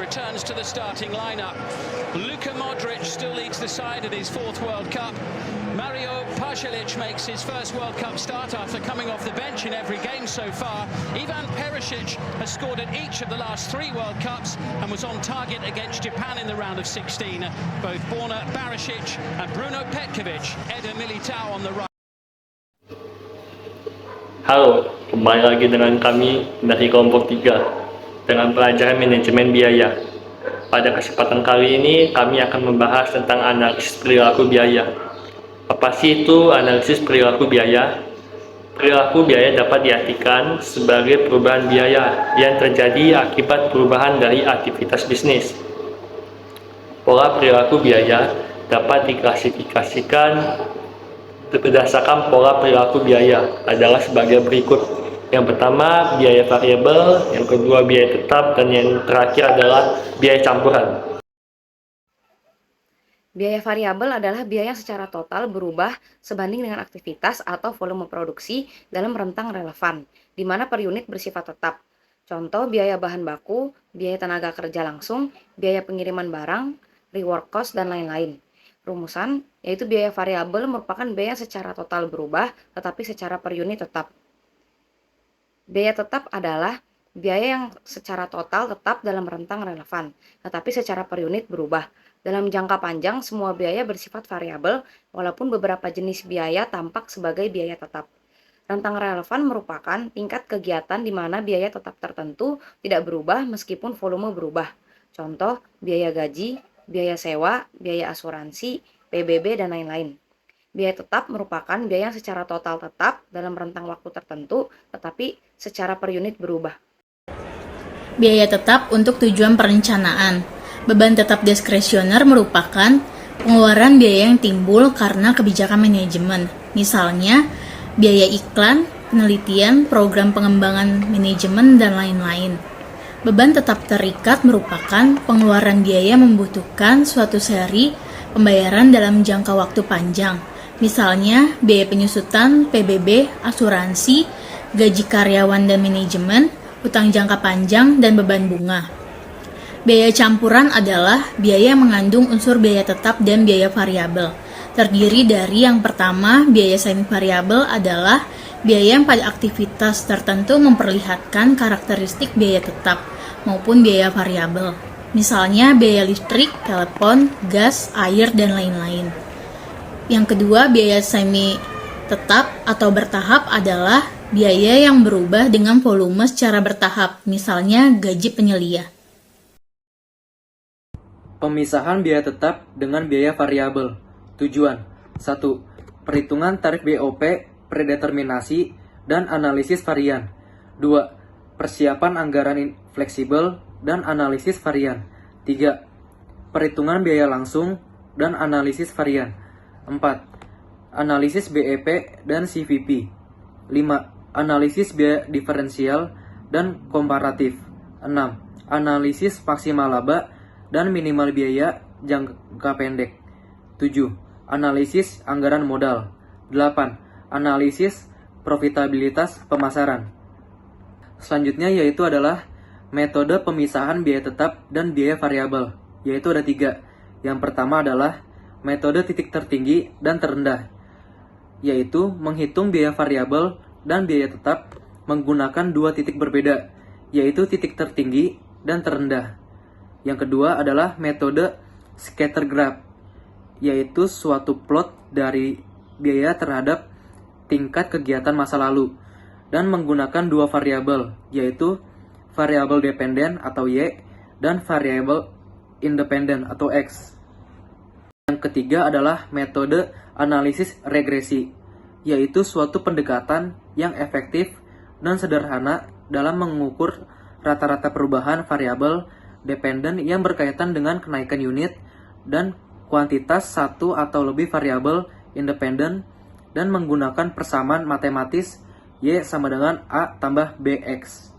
returns to the starting lineup. Luka Modric still leads the side at his fourth World Cup. Mario Pasalic makes his first World Cup start after coming off the bench in every game so far. Ivan Perisic has scored at each of the last 3 World Cups and was on target against Japan in the round of 16. Both Borna Barisic and Bruno Petkovic, Eder Militao on the right. Halo, kembali lagi dengan kami dari kelompok 3 dengan pelajaran manajemen biaya. Pada kesempatan kali ini kami akan membahas tentang analisis perilaku biaya. Apa sih itu analisis perilaku biaya? Perilaku biaya dapat diartikan sebagai perubahan biaya yang terjadi akibat perubahan dari aktivitas bisnis. Pola perilaku biaya dapat diklasifikasikan berdasarkan pola perilaku biaya adalah sebagai berikut. Yang pertama, biaya variabel, yang kedua biaya tetap, dan yang terakhir adalah biaya campuran. Biaya variabel adalah biaya yang secara total berubah sebanding dengan aktivitas atau volume produksi dalam rentang relevan, di mana per unit bersifat tetap. Contoh biaya bahan baku, biaya tenaga kerja langsung, biaya pengiriman barang, rework cost, dan lain-lain. Rumusan, yaitu biaya variabel merupakan biaya secara total berubah, tetapi secara per unit tetap. Biaya tetap adalah biaya yang secara total tetap dalam rentang relevan, tetapi secara per unit berubah. Dalam jangka panjang, semua biaya bersifat variabel, walaupun beberapa jenis biaya tampak sebagai biaya tetap. Rentang relevan merupakan tingkat kegiatan di mana biaya tetap tertentu tidak berubah meskipun volume berubah. Contoh, biaya gaji, biaya sewa, biaya asuransi, PBB, dan lain-lain. Biaya tetap merupakan biaya yang secara total tetap dalam rentang waktu tertentu, tetapi secara per unit berubah. Biaya tetap untuk tujuan perencanaan. Beban tetap diskresioner merupakan pengeluaran biaya yang timbul karena kebijakan manajemen. Misalnya, biaya iklan, penelitian, program pengembangan manajemen, dan lain-lain. Beban tetap terikat merupakan pengeluaran biaya membutuhkan suatu seri pembayaran dalam jangka waktu panjang. Misalnya, biaya penyusutan, PBB, asuransi, gaji karyawan dan manajemen, utang jangka panjang, dan beban bunga. Biaya campuran adalah biaya yang mengandung unsur biaya tetap dan biaya variabel. Terdiri dari yang pertama, biaya semi variabel adalah biaya yang pada aktivitas tertentu memperlihatkan karakteristik biaya tetap maupun biaya variabel. Misalnya biaya listrik, telepon, gas, air, dan lain-lain. Yang kedua, biaya semi tetap atau bertahap adalah biaya yang berubah dengan volume secara bertahap, misalnya gaji penyelia. Pemisahan biaya tetap dengan biaya variabel. Tujuan 1. Perhitungan tarif BOP, predeterminasi, dan analisis varian. 2. Persiapan anggaran fleksibel dan analisis varian. 3. Perhitungan biaya langsung dan analisis varian. 4. Analisis BEP dan CVP. 5. Analisis biaya diferensial dan komparatif. 6. Analisis maksimal laba dan minimal biaya jangka pendek. 7. Analisis anggaran modal. 8. Analisis profitabilitas pemasaran. Selanjutnya yaitu adalah metode pemisahan biaya tetap dan biaya variabel, yaitu ada 3. Yang pertama adalah metode titik tertinggi dan terendah, yaitu menghitung biaya variabel dan biaya tetap menggunakan 2 titik berbeda, yaitu titik tertinggi dan terendah. Yang kedua adalah metode scatter graph, yaitu suatu plot dari biaya terhadap tingkat kegiatan masa lalu dan menggunakan 2 variabel, yaitu variabel dependen atau Y dan variabel independen atau X. Yang ketiga adalah metode analisis regresi, yaitu suatu pendekatan yang efektif dan sederhana dalam mengukur rata-rata perubahan variabel dependen yang berkaitan dengan kenaikan unit dan kuantitas satu atau lebih variabel independen dan menggunakan persamaan matematis Y sama dengan A tambah BX.